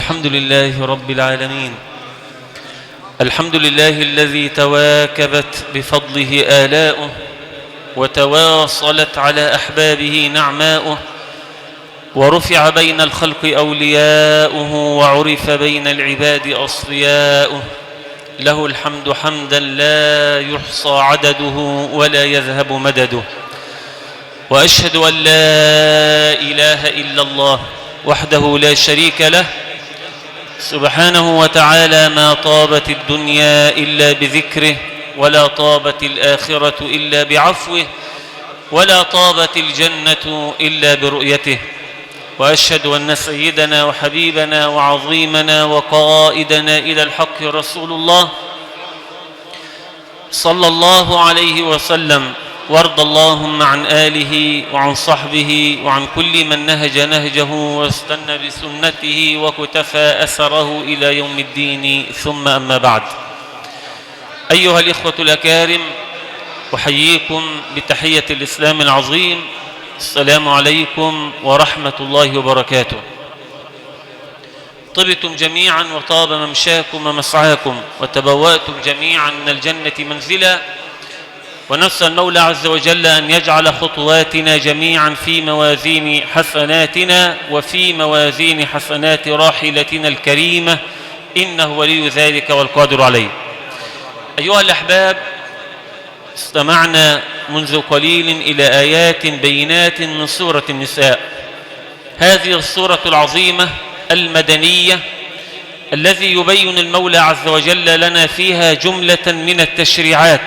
الحمد لله رب العالمين. الحمد لله الذي تواكبت بفضله آلاؤه وتواصلت على أحبابه نعماؤه، ورفع بين الخلق أولياؤه وعرف بين العباد أصفياؤه. له الحمد حمدا لا يحصى عدده ولا يذهب مدده، وأشهد أن لا إله إلا الله وحده لا شريك له سبحانه وتعالى. ما طابت الدنيا إلا بذكره، ولا طابت الآخرة إلا بعفوه، ولا طابت الجنة إلا برؤيته. وأشهد أن سيدنا وحبيبنا وعظيمنا وقائدنا إلى الحق رسول الله صلى الله عليه وسلم. وارض اللهم عن آله وعن صحبه وعن كل من نهج نهجه واستنى بسنته وكتفى أثره إلى يوم الدين، ثم أما بعد. أيها الإخوة الأكارم، أحييكم بتحية الإسلام العظيم. السلام عليكم ورحمة الله وبركاته. طبتم جميعا وطاب ممشاكم ومسعاكم، وتبوأتم جميعا من الجنة منزلا، ونسأل المولى عز وجل أن يجعل خطواتنا جميعا في موازين حسناتنا وفي موازين حسنات راحلتنا الكريمة، إنه ولي ذلك والقادر عليه. أيها الأحباب، استمعنا منذ قليل إلى آيات بينات من سورة النساء، هذه السورة العظيمة المدنية الذي يبين المولى عز وجل لنا فيها جملة من التشريعات.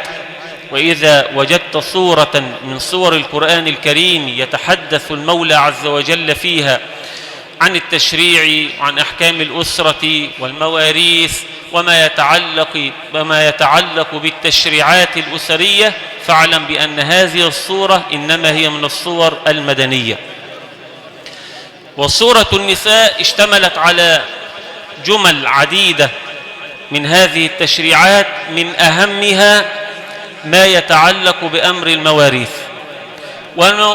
وإذا وجدت صورة من صور القرآن الكريم يتحدث المولى عز وجل فيها عن التشريع وعن أحكام الأسرة والمواريث وما يتعلق بالتشريعات الأسرية، فاعلم بأن هذه الصورة إنما هي من الصور المدنية. وصورة النساء اشتملت على جمل عديدة من هذه التشريعات، من أهمها ما يتعلق بأمر المواريث.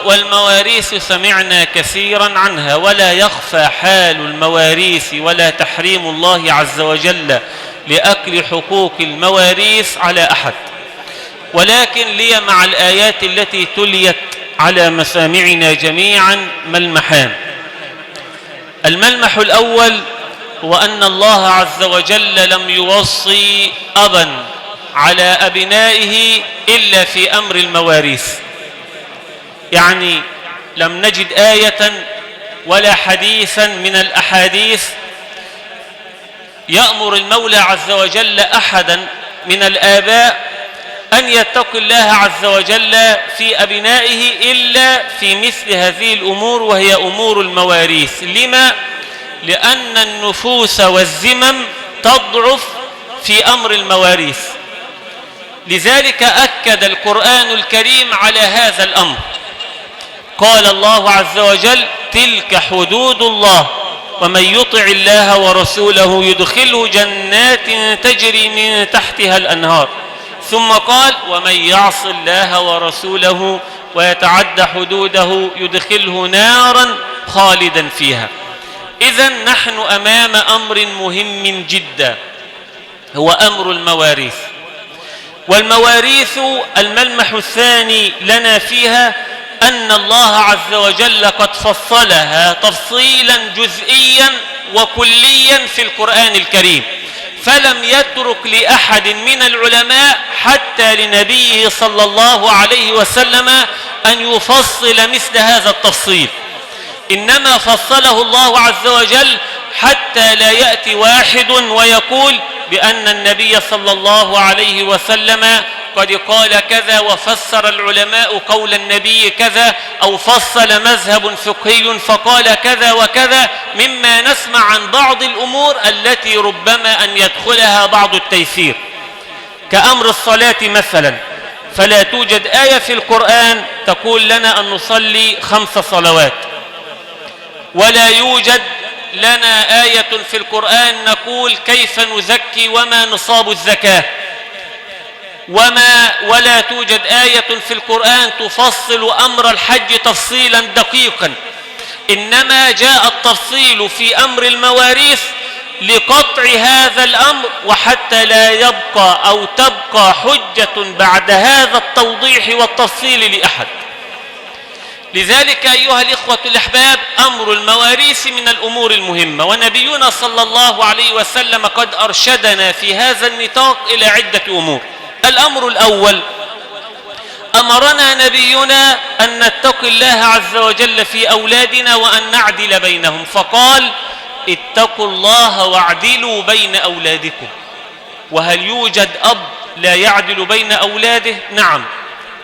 والمواريث سمعنا كثيرا عنها، ولا يخفى حال المواريث ولا تحريم الله عز وجل لأكل حقوق المواريث على أحد. ولكن لي مع الآيات التي تليت على مسامعنا جميعا ملمحان. الملمح الأول هو أن الله عز وجل لم يوصي أبا على أبنائه إلا في أمر المواريث، يعني لم نجد آية ولا حديثا من الأحاديث يأمر المولى عز وجل أحدا من الآباء أن يتقي الله عز وجل في أبنائه إلا في مثل هذه الأمور، وهي أمور المواريث. لما؟ لأن النفوس والذمم تضعف في أمر المواريث. لذلك أكد القرآن الكريم على هذا الأمر. قال الله عز وجل: تلك حدود الله ومن يطع الله ورسوله يدخله جنات تجري من تحتها الأنهار. ثم قال: ومن يعص الله ورسوله ويتعد حدوده يدخله نارا خالدا فيها. إذن نحن أمام أمر مهم جدا، هو أمر المواريث. والمواريث الملمح الثاني لنا فيها أن الله عز وجل قد فصلها تفصيلا جزئيا وكليا في القرآن الكريم، فلم يترك لأحد من العلماء حتى لنبيه صلى الله عليه وسلم أن يفصل مثل هذا التفصيل. إنما فصله الله عز وجل حتى لا يأتي واحد ويقول بأن النبي صلى الله عليه وسلم قد قال كذا وفسر العلماء قول النبي كذا، أو فصل مذهب فقهي فقال كذا وكذا، مما نسمع عن بعض الأمور التي ربما أن يدخلها بعض التيسير، كأمر الصلاة مثلا. فلا توجد آية في القرآن تقول لنا أن نصلي 5 صلوات، ولا يوجد لنا آية في القرآن نقول كيف نزكي وما نصاب الزكاة، ولا توجد آية في القرآن تفصل أمر الحج تفصيلا دقيقا. إنما جاء التفصيل في أمر المواريث لقطع هذا الأمر، وحتى لا يبقى أو تبقى حجة بعد هذا التوضيح والتفصيل لأحد. لذلك أيها الإخوة الأحباب، أمر المواريث من الأمور المهمة، ونبينا صلى الله عليه وسلم قد أرشدنا في هذا النطاق إلى عدة أمور. الأمر الأول، أمرنا نبينا أن نتقي الله عز وجل في أولادنا وأن نعدل بينهم، فقال: اتقوا الله واعدلوا بين أولادكم. وهل يوجد أب لا يعدل بين أولاده؟ نعم،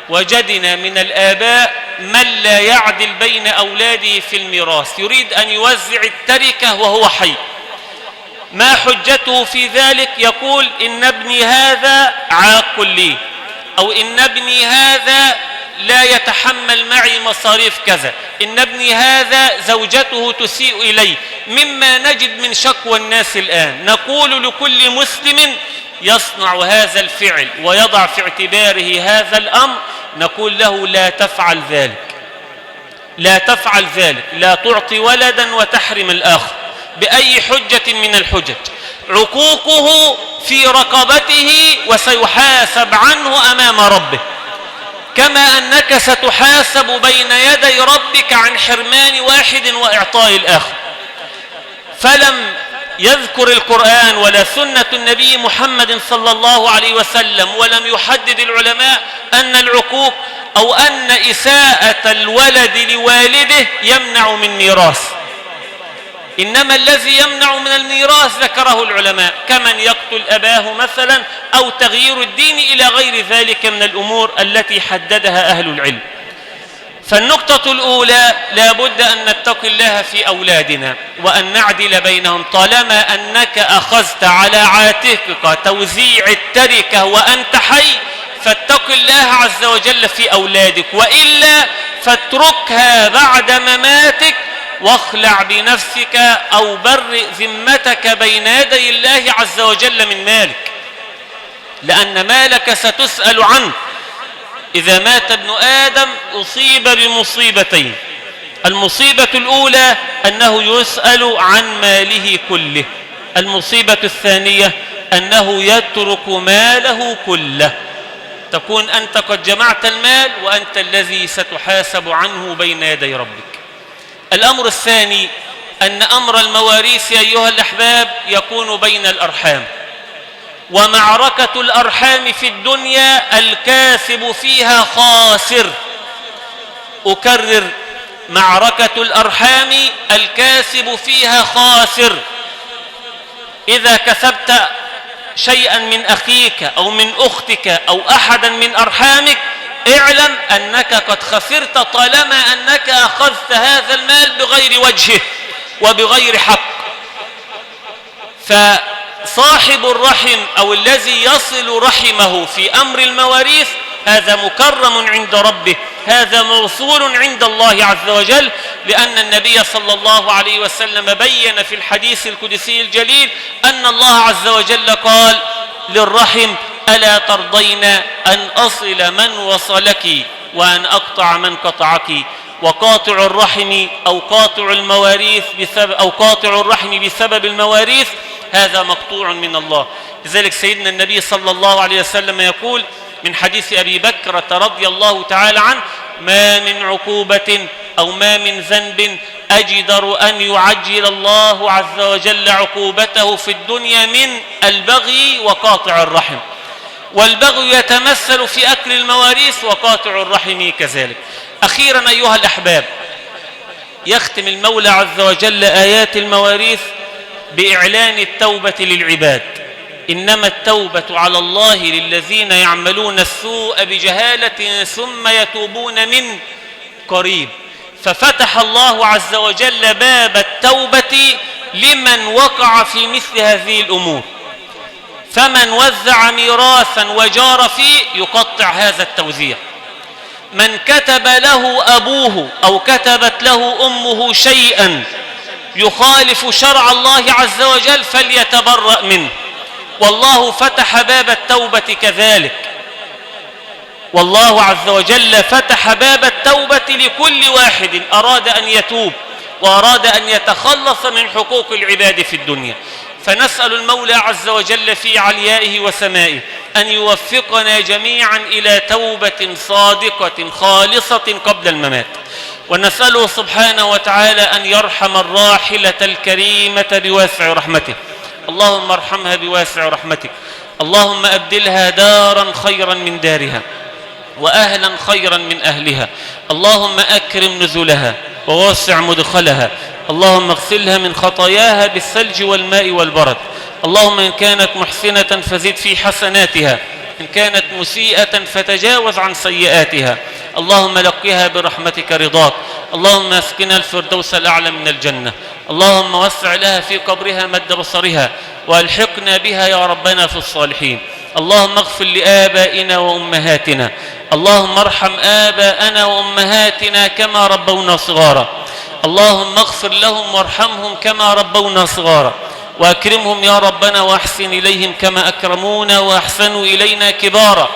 وجدنا من الآباء من لا يعدل بين أولاده في الميراث، يريد أن يوزع التركة وهو حي. ما حجته في ذلك؟ يقول: إن ابني هذا عاق لي، أو إن ابني هذا لا يتحمل معي مصاريف كذا، إن ابني هذا زوجته تسيء إلي، مما نجد من شكوى الناس الآن. نقول لكل مسلم يصنع هذا الفعل ويضع في اعتباره هذا الأمر، نقول له: لا تفعل ذلك، لا تفعل ذلك، لا تعطي ولدا وتحرم الآخر بأي حجة من الحجج. عقوقه في رقبته وسيحاسب عنه أمام ربه، كما أنك ستحاسب بين يدي ربك عن حرمان واحد وإعطاء الآخر. فلم يذكر القرآن ولا سنة النبي محمد صلى الله عليه وسلم، ولم يحدد العلماء أن العقوق أو أن إساءة الولد لوالده يمنع من ميراث، إنما الذي يمنع من الميراث ذكره العلماء، كمن يقتل أباه مثلا، أو تغيير الدين إلى غير ذلك من الأمور التي حددها أهل العلم. فالنقطة الأولى، لا بد أن نتقي الله في أولادنا وأن نعدل بينهم. طالما أنك أخذت على عاتقك توزيع التركة وأنت حي، فاتق الله عز وجل في أولادك، وإلا فاتركها بعد مماتك، واخلع بنفسك أو برئ ذمتك بين يدي الله عز وجل من مالك، لأن مالك ستسأل عنه. إذا مات ابن آدم أصيب بمصيبتين: المصيبة الأولى أنه يسأل عن ماله كله، المصيبة الثانية أنه يترك ماله كله، تكون أنت قد جمعت المال وأنت الذي ستحاسب عنه بين يدي ربك. الأمر الثاني، أن أمر المواريث أيها الأحباب يكون بين الأرحام، ومعركة الأرحام في الدنيا الكاسب فيها خاسر. أكرر: معركة الأرحام الكاسب فيها خاسر. إذا كسبت شيئا من أخيك أو من أختك أو أحدا من أرحامك، اعلم أنك قد خسرت، طالما أنك أخذت هذا المال بغير وجهه وبغير حق. فصاحب الرحم أو الذي يصل رحمه في أمر المواريث هذا مكرم عند ربه، هذا موصول عند الله عز وجل، لأن النبي صلى الله عليه وسلم بين في الحديث القدسي الجليل أن الله عز وجل قال للرحم: ألا ترضين أن أصل من وصلك وأن أقطع من قطعك؟ وقاطع الرحم أو قاطع المواريث أو قاطع الرحم بسبب المواريث هذا مقطوع من الله. لذلك سيدنا النبي صلى الله عليه وسلم يقول من حديث أبي بكرة رضي الله تعالى عنه: ما من عقوبة أو ما من ذنب أجدر أن يعجل الله عز وجل عقوبته في الدنيا من البغي وقاطع الرحم. والبغي يتمثل في أكل المواريث، وقاطع الرحم كذلك. أخيرا أيها الأحباب، يختم المولى عز وجل آيات المواريث بإعلان التوبة للعباد: إنما التوبة على الله للذين يعملون السوء بجهالة ثم يتوبون من قريب. ففتح الله عز وجل باب التوبة لمن وقع في مثل هذه الأمور، فمن وزع ميراثا وجار فيه يقطع هذا التوزيع. من كتب له أبوه أو كتبت له أمه شيئا يخالف شرع الله عز وجل فليتبرأ منه، والله فتح باب التوبة كذلك. والله عز وجل فتح باب التوبة لكل واحد أراد أن يتوب وأراد أن يتخلص من حقوق العباد في الدنيا. فنسأل المولى عز وجل في عليائه وسمائه أن يوفقنا جميعا إلى توبة صادقة خالصة قبل الممات، ونسأله سبحانه وتعالى أن يرحم الراحلة الكريمة بواسع رحمته. اللهم ارحمها بواسع رحمتك. اللهم أبدلها دارا خيرا من دارها وأهلا خيرا من أهلها. اللهم أكرم نزلها ووسع مدخلها. اللهم اغسلها من خطاياها بالثلج والماء والبرد. اللهم إن كانت محسنة فزد في حسناتها، إن كانت مسيئة فتجاوز عن سيئاتها. اللهم لقها برحمتك رضاك. اللهم اسكنها الفردوس الأعلى من الجنة. اللهم وسع لها في قبرها مد بصرها، والحقنا بها يا ربنا في الصالحين. اللهم اغفر لآبائنا وأمهاتنا. اللهم ارحم آباءنا وأمهاتنا كما ربونا صغارا. اللهم اغفر لهم وارحمهم كما ربونا صغارا، وأكرمهم يا ربنا وأحسن إليهم كما أكرمونا وأحسنوا إلينا كبارا،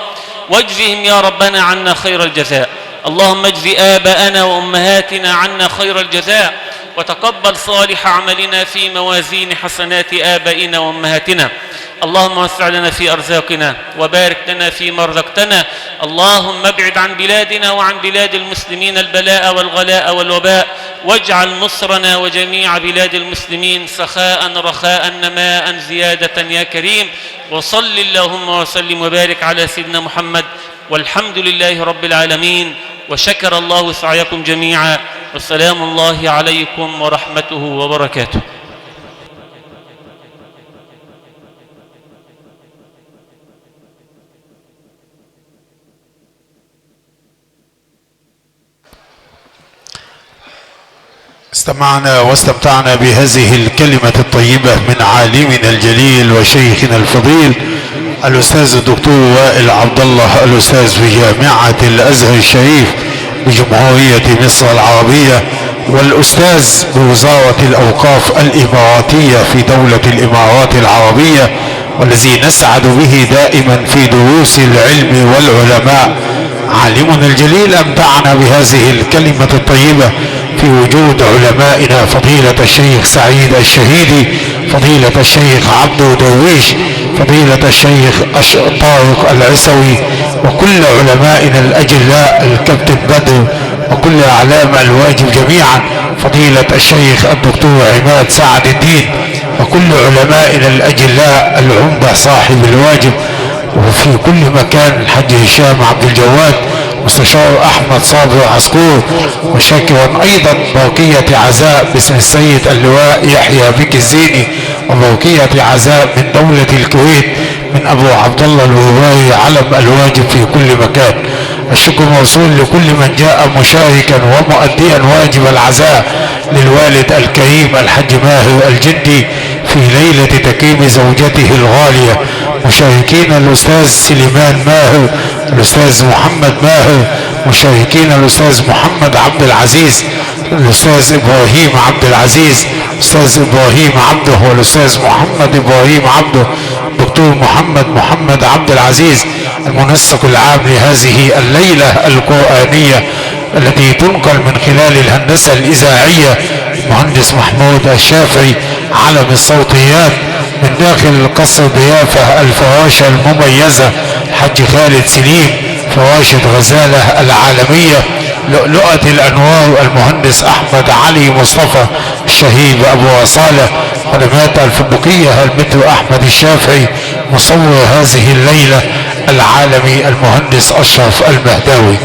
واجزهم يا ربنا عنا خير الجزاء. اللهم اجز آباءنا وأمهاتنا عنا خير الجزاء، وتقبل صالح عملنا في موازين حسنات آبائنا وأمهاتنا. اللهم وسع لنا في أرزاقنا وبارك لنا فيما رزقتنا. اللهم ابعد عن بلادنا وعن بلاد المسلمين البلاء والغلاء والوباء، واجعل مصرنا وجميع بلاد المسلمين سخاء رخاء نماء زيادة يا كريم. وصل اللهم وسلم وبارك على سيدنا محمد، والحمد لله رب العالمين، وشكر الله سعيكم جميعا، والسلام الله عليكم ورحمته وبركاته. استمعنا واستمتعنا بهذه الكلمة الطيبة من عالمنا الجليل وشيخنا الفضيل الأستاذ الدكتور وائل عبد الله، الأستاذ في جامعة الأزهر الشريف بجمهورية مصر العربية، والأستاذ بوزارة الأوقاف الإماراتية في دولة الإمارات العربية، والذي نسعد به دائما في دروس العلم والعلماء. عالمنا الجليل أمتعنا بهذه الكلمة الطيبة في وجود علمائنا فضيلة الشيخ سعيد الشهيدي، فضيلة الشيخ عبدو درويش، فضيلة الشيخ طارق العسوي، وكل علمائنا الأجلاء الكابتن بدر، وكل أعلام الواجب جميعا، فضيلة الشيخ الدكتور عماد سعد الدين، وكل علمائنا الأجلاء العمدة صاحب الواجب، وفي كل مكان الحاج هشام عبد الجواد، مستشار أحمد صابر عسكور، وشاكرا أيضا بوقية عزاء باسم السيد اللواء يحيى بك الزيني، وبوقية عزاء من دولة الكويت من أبو عبد الله الوهواري، علم الواجب في كل مكان. الشكر موصول لكل من جاء مشاركا ومؤديا واجب العزاء للوالد الكريم الحاج ماهر الجندي في ليلة تكريم زوجته الغالية، مشاركين الأستاذ سليمان ماهر، الأستاذ محمد ماهر، مشاركين الأستاذ محمد عبد العزيز، الأستاذ إبراهيم عبد العزيز، الأستاذ إبراهيم عبده، والأستاذ محمد إبراهيم عبده، دكتور محمد عبد العزيز، المنسق العام لهذه الليلة القرآنية التي تنقل من خلال الهندسة الإذاعية المهندس محمود الشافعي، علم الصوتيات من داخل قصر ضيافة الفراشة المميزة الحاج خالد سليم، فراشة غزالة العالمية، لؤلؤة الأنوار المهندس أحمد علي مصطفى الشهيد أبو وصالة، خدمات الفندقية المترو أحمد الشافعي، مصور هذه الليلة العالمي المهندس أشرف المهداوي.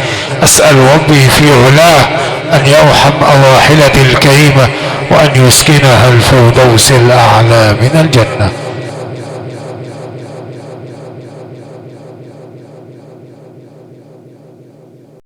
أسأل ربي في علاه أن يرحم الراحلة الكريمة وأن يسكنها الفردوس الأعلى من الجنة.